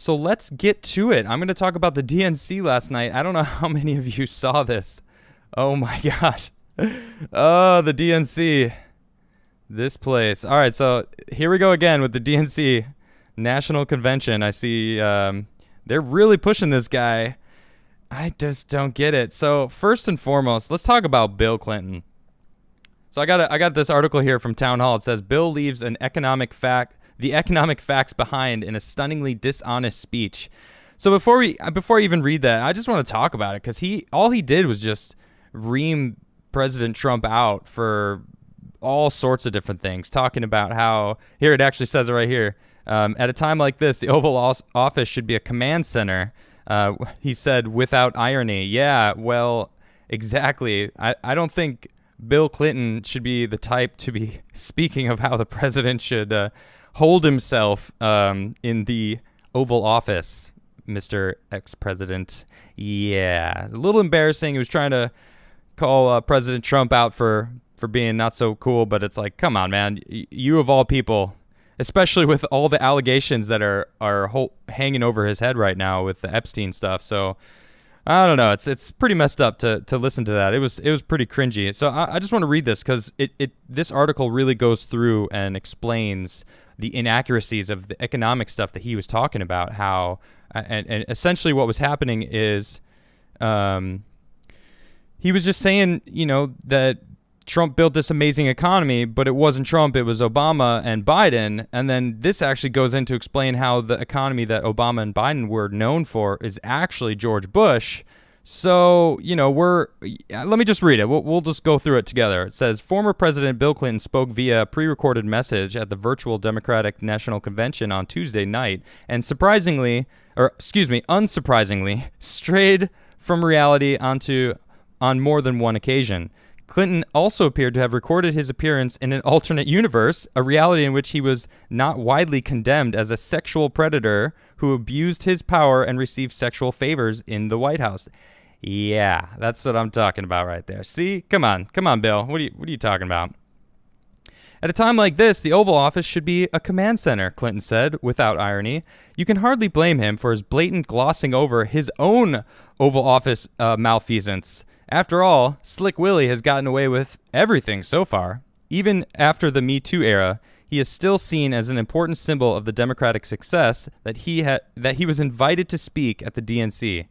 So let's get to it. I'm going to talk about the DNC last night. I don't know how many of you saw this. Oh my gosh. Oh, the DNC. This place. All right, so here we go again with the DNC National Convention. I see they're really pushing this guy. I just don't get it. So first and foremost, let's talk about Bill Clinton. So I got this article here from Town Hall. It says Bill leaves the economic facts behind in a stunningly dishonest speech. So before I even read that, I just want to talk about it because all he did was just ream President Trump out for all sorts of different things, talking about how, here it actually says it right here, at a time like this, the Oval Office should be a command center. He said without irony. Yeah, well, exactly. I don't think Bill Clinton should be the type to be speaking of how the president should hold himself in the Oval Office, Mr. Ex-President. Yeah, a little embarrassing. He was trying to call President Trump out for being not so cool, but it's like, come on, man. You of all people, especially with all the allegations that are hanging over his head right now with the Epstein stuff. So I don't know. It's pretty messed up to listen to that. It was pretty cringy. So I just want to read this because this article really goes through and explains the inaccuracies of the economic stuff that he was talking about. How and essentially what was happening is he was just saying, that Trump built this amazing economy, but it wasn't Trump, it was Obama and Biden. And then this actually goes in to explain how the economy that Obama and Biden were known for is actually George Bush. So, let me just read it. We'll just go through it together. It says, former President Bill Clinton spoke via a pre-recorded message at the virtual Democratic National Convention on Tuesday night and unsurprisingly, strayed from reality on more than one occasion. Clinton also appeared to have recorded his appearance in an alternate universe, a reality in which he was not widely condemned as a sexual predator who abused his power and received sexual favors in the White House. Yeah, that's what I'm talking about right there. See? Come on, Bill. What are you talking about? At a time like this, the Oval Office should be a command center, Clinton said, without irony. You can hardly blame him for his blatant glossing over his own Oval Office malfeasance. After all, Slick Willie has gotten away with everything so far. Even after the Me Too era, he is still seen as an important symbol of the Democratic success that he was invited to speak at the DNC.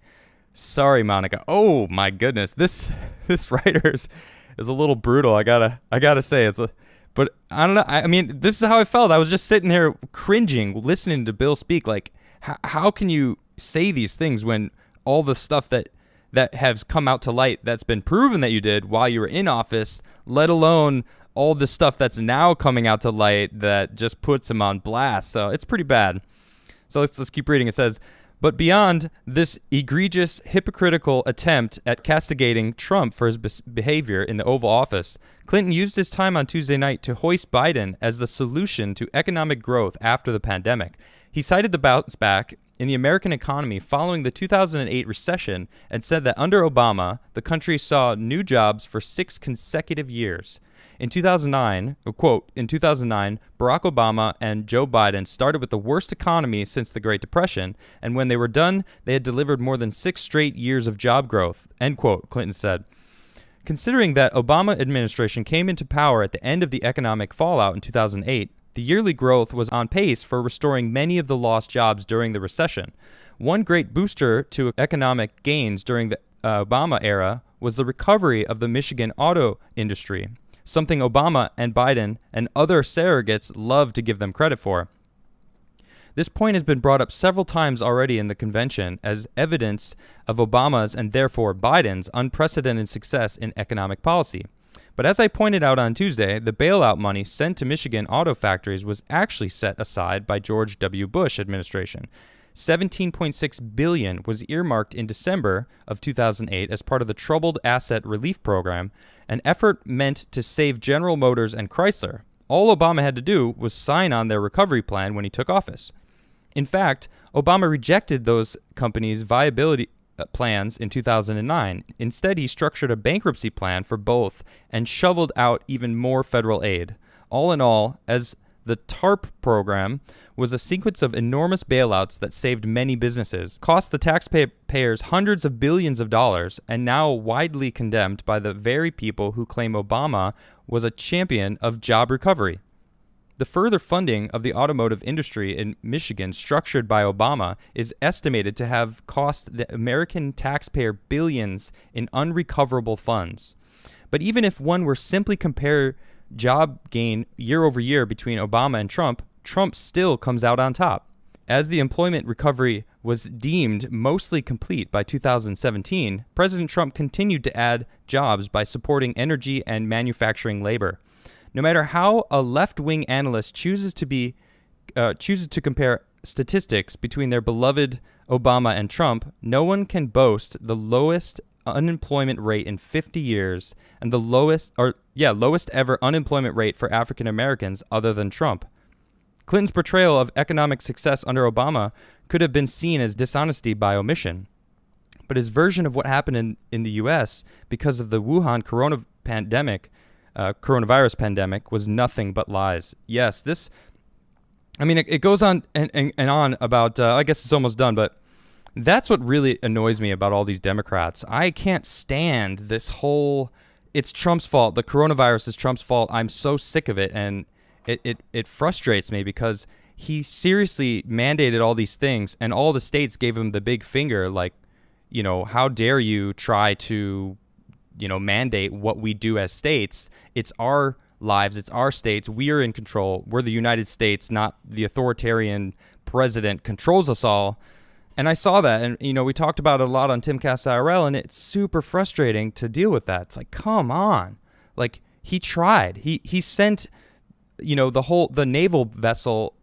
Sorry, Monica. Oh my goodness, this writer is a little brutal. I gotta say but I don't know. I mean, this is how I felt. I was just sitting here cringing, listening to Bill speak. Like, how can you say these things when all the stuff that has come out to light that's been proven that you did while you were in office, let alone all the stuff that's now coming out to light that just puts him on blast. So it's pretty bad. So let's keep reading. It says, but beyond this egregious, hypocritical attempt at castigating Trump for his behavior in the Oval Office, Clinton used his time on Tuesday night to hoist Biden as the solution to economic growth after the pandemic. He cited the bounce back in the American economy following the 2008 recession and said that under Obama, the country saw new jobs for 6 consecutive years. In 2009, quote, in 2009, Barack Obama and Joe Biden started with the worst economy since the Great Depression, and when they were done, they had delivered more than 6 straight years of job growth, end quote, Clinton said. Considering that Obama administration came into power at the end of the economic fallout in 2008, the yearly growth was on pace for restoring many of the lost jobs during the recession. One great booster to economic gains during the Obama era was the recovery of the Michigan auto industry, something Obama and Biden and other surrogates love to give them credit for. This point has been brought up several times already in the convention as evidence of Obama's and therefore Biden's unprecedented success in economic policy. But as I pointed out on Tuesday, the bailout money sent to Michigan auto factories was actually set aside by George W. Bush administration. $17.6 billion was earmarked in December of 2008 as part of the Troubled Asset Relief Program, an effort meant to save General Motors and Crigler. All Obama had to do was sign on their recovery plan when he took office. In fact, Obama rejected those companies' viability plans in 2009. Instead, he structured a bankruptcy plan for both and shoveled out even more federal aid. All in all, as the TARP program, was a sequence of enormous bailouts that saved many businesses, cost the taxpayers hundreds of billions of dollars, and now widely condemned by the very people who claim Obama was a champion of job recovery. The further funding of the automotive industry in Michigan, structured by Obama, is estimated to have cost the American taxpayer billions in unrecoverable funds. But even if one were simply compare job gain year over year between Obama and Trump, Trump still comes out on top. As the employment recovery was deemed mostly complete by 2017, President Trump continued to add jobs by supporting energy and manufacturing labor. No matter how a left-wing analyst chooses to compare statistics between their beloved Obama and Trump, no one can boast the lowest unemployment rate in 50 years and the lowest ever unemployment rate for African Americans other than Trump. Clinton's portrayal of economic success under Obama could have been seen as dishonesty by omission. But his version of what happened in the U.S. because of the Wuhan coronavirus pandemic was nothing but lies. Yes, it goes on and on about, I guess it's almost done, but that's what really annoys me about all these Democrats. I can't stand this whole, it's Trump's fault, the coronavirus is Trump's fault. I'm so sick of it, and it frustrates me because he seriously mandated all these things, and all the states gave him the big finger, like, how dare you try to mandate what we do as states. It's our lives. It's our states. We are in control. We're the United States, not the authoritarian president controls us all. And I saw that. And, we talked about it a lot on Timcast IRL, and it's super frustrating to deal with that. It's like, come on. Like, he tried. He sent, the naval vessel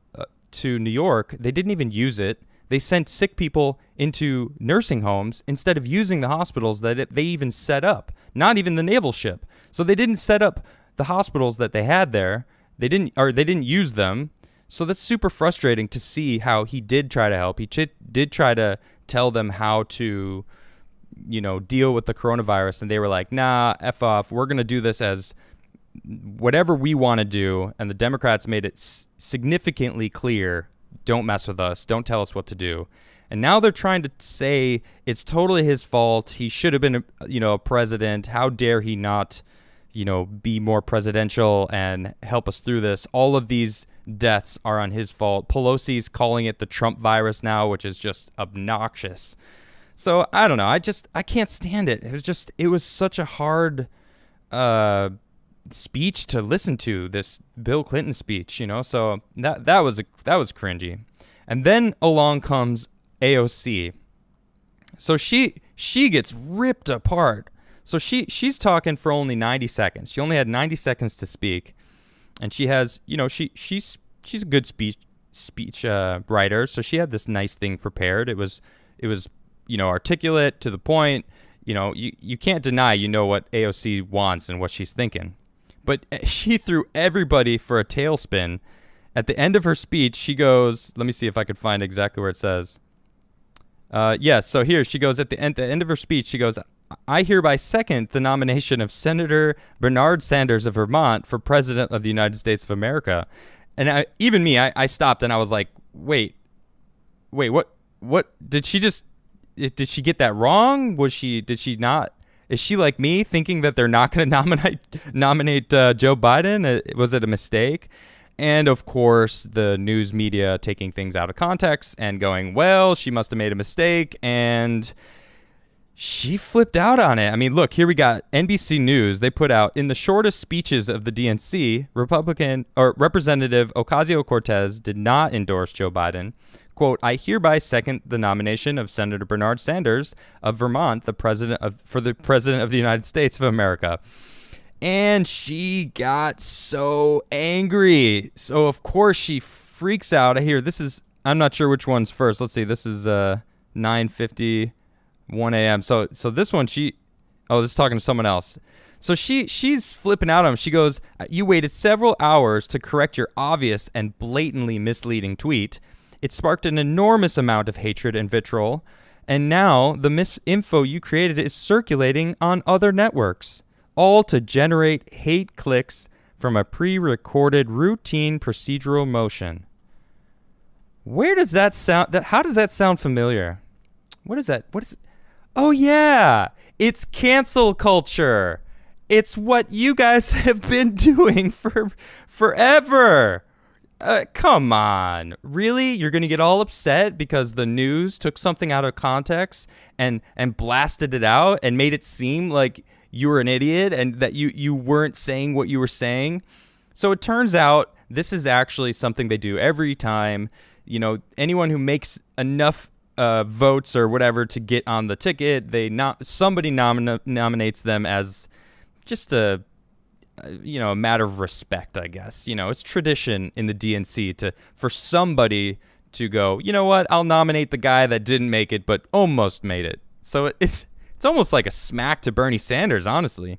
to New York. They didn't even use it. They sent sick people into nursing homes instead of using the hospitals that they even set up, not even the naval ship. So they didn't set up the hospitals that they had there. They didn't use them. So that's super frustrating to see how he did try to help. He did try to tell them how to, deal with the coronavirus. And they were like, nah, F off. We're going to do this as whatever we want to do. And the Democrats made it significantly clear, don't mess with us. Don't tell us what to do. And now they're trying to say it's totally his fault. He should have been, a president. How dare he not, be more presidential and help us through this? All of these deaths are on his fault. Pelosi's calling it the Trump virus now, which is just obnoxious. So I don't know. I can't stand it. It was such a hard speech to listen to, this Bill Clinton speech, so that was cringy. And then along comes AOC. So she gets ripped apart. So she's talking for only 90 seconds. She only had 90 seconds to speak, and she has, she's a good speech writer. So she had this nice thing prepared. It was articulate, to the point. You can't deny what AOC wants and what she's thinking. But she threw everybody for a tailspin. At the end of her speech, she goes, let me see if I could find exactly where it says. So here she goes, at the end of her speech, she goes, I hereby second the nomination of Senator Bernard Sanders of Vermont for President of the United States of America. And I stopped and I was like, wait, what did she get that wrong? Did she not? Is she like me, thinking that they're not going to nominate Joe Biden? Was it a mistake? And of course, the news media taking things out of context and going, well, she must have made a mistake, and she flipped out on it. I mean, look, here we got NBC News. They put out, in the shortest speeches of the DNC, Representative Ocasio-Cortez did not endorse Joe Biden. Quote, I hereby second the nomination of Senator Bernard Sanders of Vermont, for the President of the United States of America. And she got so angry. So, of course, she freaks out. I'm not sure which one's first. Let's see. This is 9:51 a.m. So this one, this is talking to someone else. So she's flipping out on him. She goes, you waited several hours to correct your obvious and blatantly misleading tweet. It sparked an enormous amount of hatred and vitriol, and now the misinfo you created is circulating on other networks, all to generate hate clicks from a pre-recorded routine procedural motion. Where does that sound? How does that sound familiar? What is that? What is? Oh yeah, it's cancel culture. It's what you guys have been doing for forever. Come on. Really? You're going to get all upset because the news took something out of context and blasted it out and made it seem like you were an idiot and that you weren't saying what you were saying? So it turns out this is actually something they do every time. You know, anyone who makes enough votes or whatever to get on the ticket, somebody nominates them as just a matter of respect, I guess. It's tradition in the DNC for somebody to go, you know what, I'll nominate the guy that didn't make it but almost made it. So it's almost like a smack to Bernie Sanders, honestly.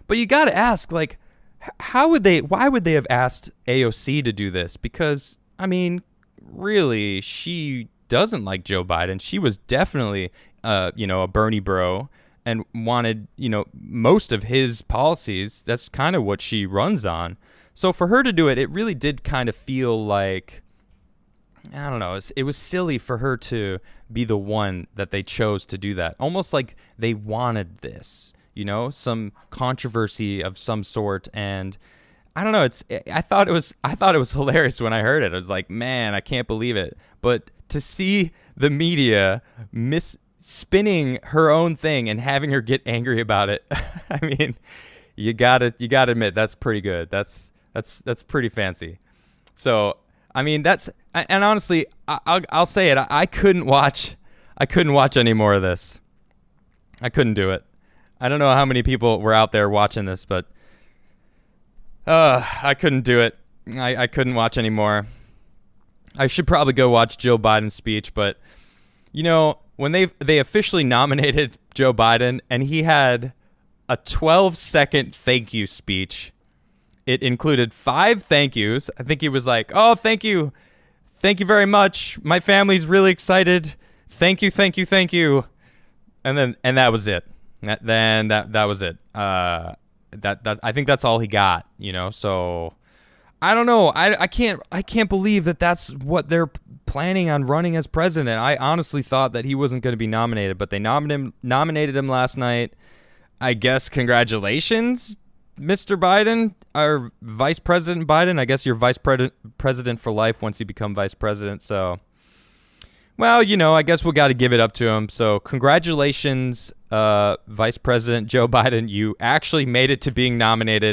But you got to ask, like, why would they have asked AOC to do this? Because, I mean, really, she doesn't like Joe Biden. She was definitely, a Bernie bro and wanted, most of his policies. That's kind of what she runs on. So for her to do it, it really did kind of feel like, I don't know, it was silly for her to be the one that they chose to do that. Almost like they wanted this, some controversy of some sort. And I don't know, I thought it was hilarious when I heard it. I was like, man, I can't believe it. But to see the media spinning her own thing and having her get angry about it, I mean, you gotta admit that's pretty good. That's pretty fancy. So I mean, and honestly, I'll say it. I couldn't watch any more of this. I couldn't do it. I don't know how many people were out there watching this, but I couldn't do it. I couldn't watch anymore. I should probably go watch Joe Biden's speech, but when they officially nominated Joe Biden and he had a 12-second thank you speech, it included 5 thank yous. I think he was like, "Oh, thank you very much. My family's really excited. Thank you, thank you, thank you," and that was it. That was it. That I think that's all he got. So I don't know. I can't believe that that's what they're planning on running as president. I honestly thought that he wasn't going to be nominated, but they nominated him last night. I guess congratulations, Mr. Biden, or Vice President Biden. I guess you're vice president for life once you become vice president. So, well, I guess we got to give it up to him. So congratulations, Vice President Joe Biden. You actually made it to being nominated.